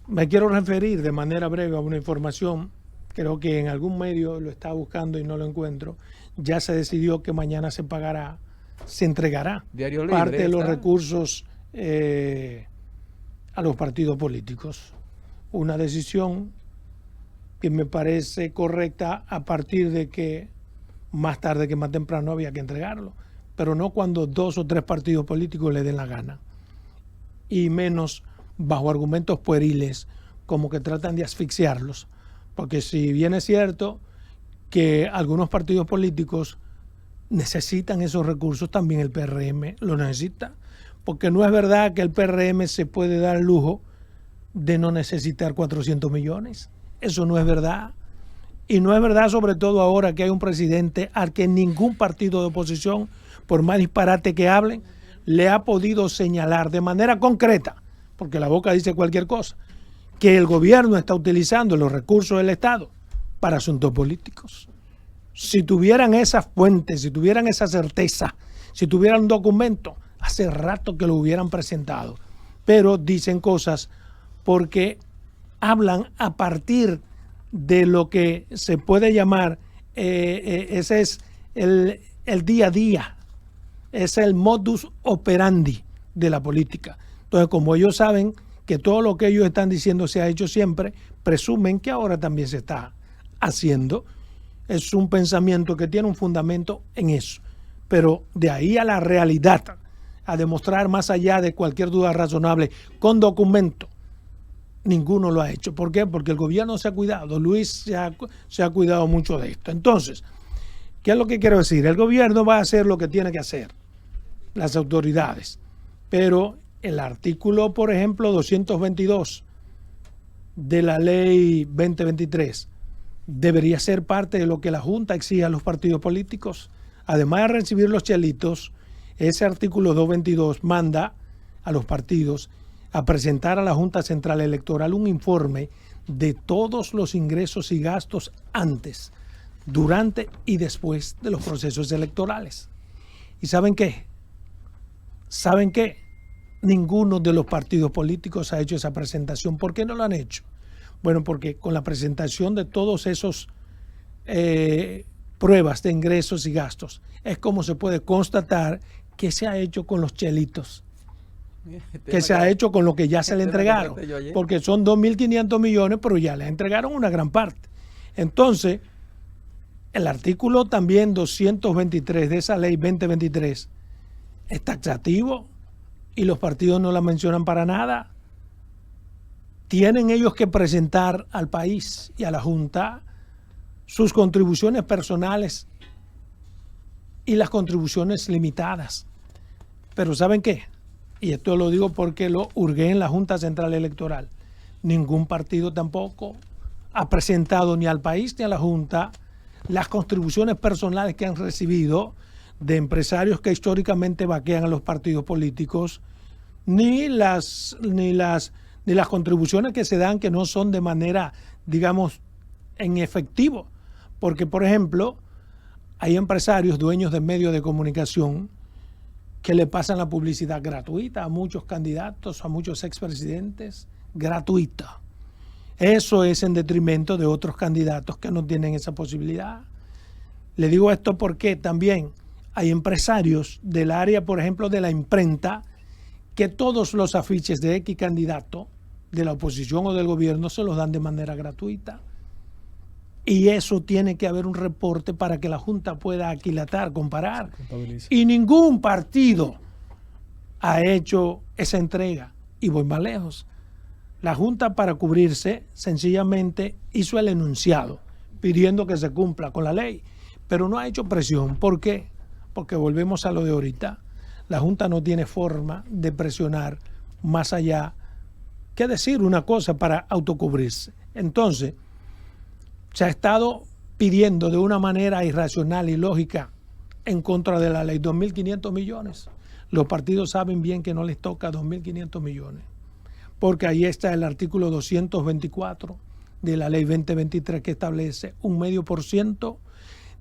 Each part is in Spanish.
Me quiero referir de manera breve a una información, creo que en algún medio lo estaba buscando y no lo encuentro. Ya se decidió que mañana se pagará, se entregará Diario parte Libre de los está. recursos a los partidos políticos. Una decisión que me parece correcta a partir de que más tarde que más temprano había que entregarlo, pero no cuando 2 o 3 partidos políticos le den la gana, y menos bajo argumentos pueriles como que tratan de asfixiarlos, porque si bien es cierto que algunos partidos políticos necesitan esos recursos, también el PRM lo necesita, porque no es verdad que el PRM se puede dar el lujo de no necesitar 400 millones. Eso no es verdad. Y no es verdad, sobre todo ahora que hay un presidente al que ningún partido de oposición, por más disparate que hablen, le ha podido señalar de manera concreta, porque la boca dice cualquier cosa, que el gobierno está utilizando los recursos del Estado para asuntos políticos. Si tuvieran esas fuentes, si tuvieran esa certeza, si tuvieran un documento, hace rato que lo hubieran presentado. Pero dicen cosas porque hablan a partir de lo que se puede llamar, ese es el día a día, es el modus operandi de la política. Entonces, como ellos saben que todo lo que ellos están diciendo se ha hecho siempre, presumen que ahora también se está haciendo. Es un pensamiento que tiene un fundamento en eso. Pero de ahí a la realidad, a demostrar más allá de cualquier duda razonable con documento, ninguno lo ha hecho. ¿Por qué? Porque el gobierno se ha cuidado. Luis se ha cuidado mucho de esto. Entonces, ¿qué es lo que quiero decir? El gobierno va a hacer lo que tiene que hacer, las autoridades. Pero el artículo, por ejemplo, 222 de la ley 2023 debería ser parte de lo que la Junta exige a los partidos políticos. Además de recibir los chelitos, ese artículo 222 manda a los partidos a presentar a la Junta Central Electoral un informe de todos los ingresos y gastos antes, durante y después de los procesos electorales. ¿Y saben qué? ¿Saben qué? Ninguno de los partidos políticos ha hecho esa presentación. ¿Por qué no lo han hecho? Bueno, porque con la presentación de todos esos pruebas de ingresos y gastos es como se puede constatar que se ha hecho con los chelitos, que se ha hecho con lo que ya se le entregaron, porque son 2.500 millones, pero ya le entregaron una gran parte. Entonces, el artículo también 223 de esa ley 2023 es taxativo y los partidos no la mencionan para nada. Tienen ellos que presentar al país y a la Junta sus contribuciones personales y las contribuciones limitadas. Pero ¿saben qué? Y esto lo digo porque lo hurgué en la Junta Central Electoral. Ningún partido tampoco ha presentado ni al país ni a la Junta las contribuciones personales que han recibido de empresarios que históricamente vaquean a los partidos políticos, ni las contribuciones que se dan que no son de manera, digamos, en efectivo. Porque, por ejemplo, hay empresarios dueños de medios de comunicación que le pasan la publicidad gratuita a muchos candidatos, a muchos expresidentes, gratuita. Eso es en detrimento de otros candidatos que no tienen esa posibilidad. Le digo esto porque también hay empresarios del área, por ejemplo, de la imprenta, que todos los afiches de X candidato de la oposición o del gobierno se los dan de manera gratuita. Y eso tiene que haber un reporte para que la Junta pueda aquilatar, comparar. Y ningún partido ha hecho esa entrega. Y voy más lejos. La Junta, para cubrirse, sencillamente hizo el enunciado pidiendo que se cumpla con la ley, pero no ha hecho presión. ¿Por qué? Porque volvemos a lo de ahorita. La Junta no tiene forma de presionar más allá que decir una cosa para autocubrirse. Entonces, se ha estado pidiendo de una manera irracional y lógica en contra de la ley 2.500 millones. Los partidos saben bien que no les toca 2.500 millones, porque ahí está el artículo 224 de la ley 2023 que establece 0,5%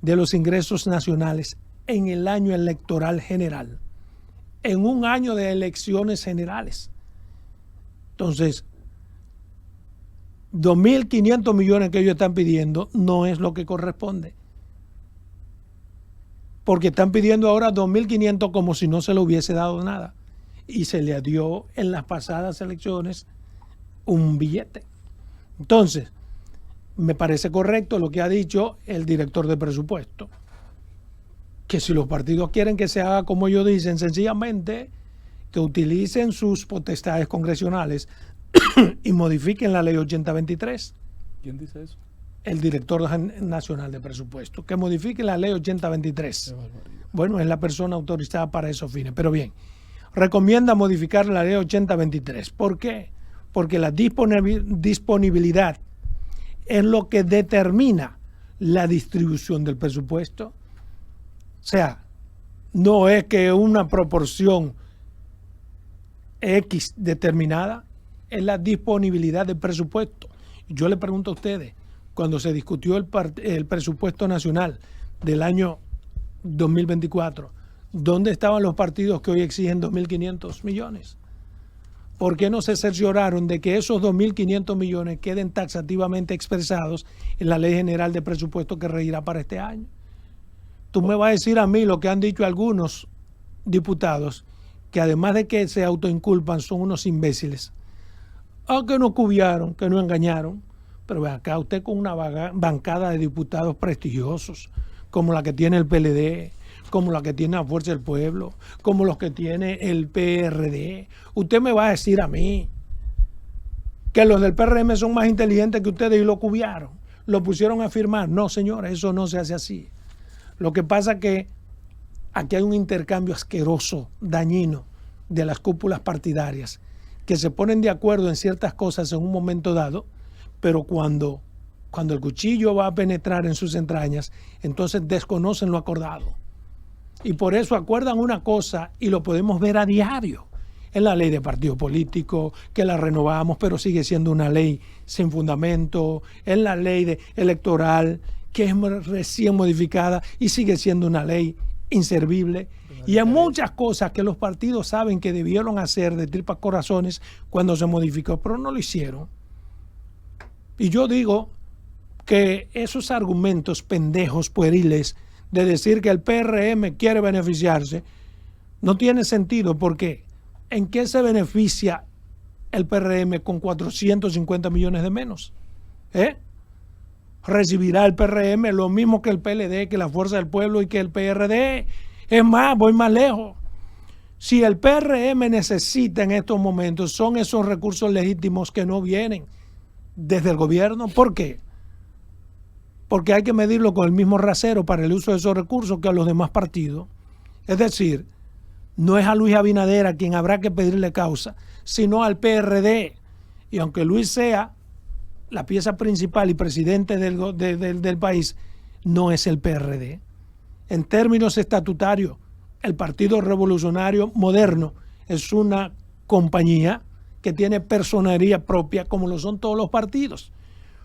de los ingresos nacionales en el año electoral general, en un año de elecciones generales. Entonces, 2.500 millones que ellos están pidiendo no es lo que corresponde. Porque están pidiendo ahora 2.500 como si no se le hubiese dado nada. Y se le dio en las pasadas elecciones un billete. Entonces, me parece correcto lo que ha dicho el director de presupuesto. Que si los partidos quieren que se haga como ellos dicen, sencillamente que utilicen sus potestades congresionales y modifiquen la ley 8023. ¿Quién dice eso? El director nacional de presupuesto, que modifique la ley 8023. Bueno, es la persona autorizada para esos fines. Pero bien, recomienda modificar la ley 8023. ¿Por qué? Porque la disponibilidad es lo que determina la distribución del presupuesto. O sea, no es que una proporción X determinada, es la disponibilidad del presupuesto. Yo le pregunto a ustedes, cuando se discutió el presupuesto nacional del año 2024, ¿dónde estaban los partidos que hoy exigen 2.500 millones? ¿Por qué no se cercioraron de que esos 2.500 millones queden taxativamente expresados en la Ley General de Presupuesto que regirá para este año? Tú me vas a decir a mí lo que han dicho algunos diputados, que además de que se autoinculpan son unos imbéciles. Que no cubiaron, que no engañaron. Pero ve acá, usted con una bancada de diputados prestigiosos, como la que tiene el PLD, como la que tiene la Fuerza del Pueblo, como los que tiene el PRD, usted me va a decir a mí que los del PRM son más inteligentes que ustedes y lo cubiaron, lo pusieron a firmar. No, señores, eso no se hace así. Lo que pasa es que aquí hay un intercambio asqueroso, dañino, de las cúpulas partidarias, que se ponen de acuerdo en ciertas cosas en un momento dado, pero cuando el cuchillo va a penetrar en sus entrañas, entonces desconocen lo acordado. Y por eso acuerdan una cosa y lo podemos ver a diario. En la ley de partido político, que la renovamos, pero sigue siendo una ley sin fundamento. En la ley electoral, que es recién modificada y sigue siendo una ley inservible. Y hay muchas cosas que los partidos saben que debieron hacer de tripas corazones cuando se modificó, pero no lo hicieron. Y yo digo que esos argumentos pendejos, pueriles, de decir que el PRM quiere beneficiarse, no tiene sentido, porque ¿en qué se beneficia el PRM con 450 millones de menos? Recibirá el PRM lo mismo que el PLD, que la Fuerza del Pueblo y que el PRD. Es más, voy más lejos. Si el PRM necesita en estos momentos, son esos recursos legítimos que no vienen desde el gobierno. ¿Por qué? Porque hay que medirlo con el mismo rasero para el uso de esos recursos que a los demás partidos. Es decir, no es a Luis Abinader a quien habrá que pedirle causa, sino al PRD. Y aunque Luis sea la pieza principal y presidente del país, no es el PRD. En términos estatutarios, el Partido Revolucionario Moderno es una compañía que tiene personería propia, como lo son todos los partidos.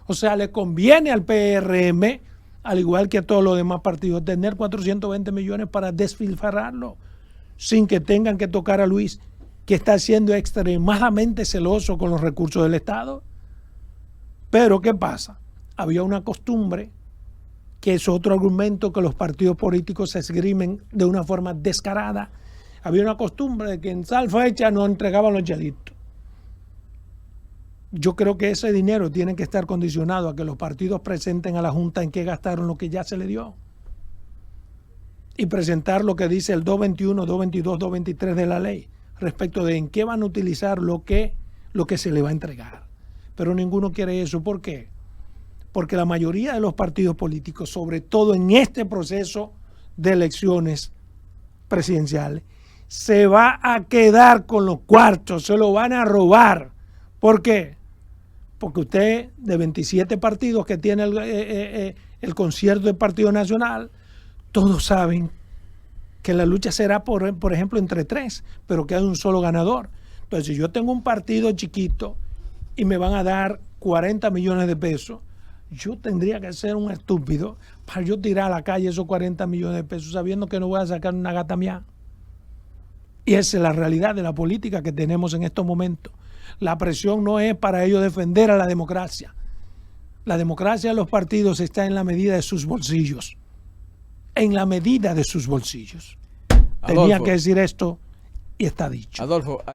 O sea, le conviene al PRM, al igual que a todos los demás partidos, tener 420 millones para desfilfarrarlo, sin que tengan que tocar a Luis, que está siendo extremadamente celoso con los recursos del Estado. Pero, ¿qué pasa? Había una costumbre, que es otro argumento que los partidos políticos se esgrimen de una forma descarada. Había una costumbre de que en tal fecha no entregaban los chelitos. Yo creo que ese dinero tiene que estar condicionado a que los partidos presenten a la Junta en qué gastaron lo que ya se le dio. Y presentar lo que dice el 221, 222, 223 de la ley respecto de en qué van a utilizar lo que se le va a entregar. Pero ninguno quiere eso. ¿Por qué? Porque la mayoría de los partidos políticos, sobre todo en este proceso de elecciones presidenciales, se va a quedar con los cuartos, se lo van a robar. ¿Por qué? Porque usted, de 27 partidos que tiene el concierto del Partido Nacional, todos saben que la lucha será, por ejemplo, entre 3, pero que hay un solo ganador. Entonces, si yo tengo un partido chiquito y me van a dar 40 millones de pesos, yo tendría que ser un estúpido para yo tirar a la calle esos 40 millones de pesos sabiendo que no voy a sacar una gata mía. Y esa es la realidad de la política que tenemos en estos momentos. La presión no es para ellos defender a la democracia. La democracia de los partidos está en la medida de sus bolsillos. En la medida de sus bolsillos. Tenía Adolfo. que decir esto y está dicho. Adolfo.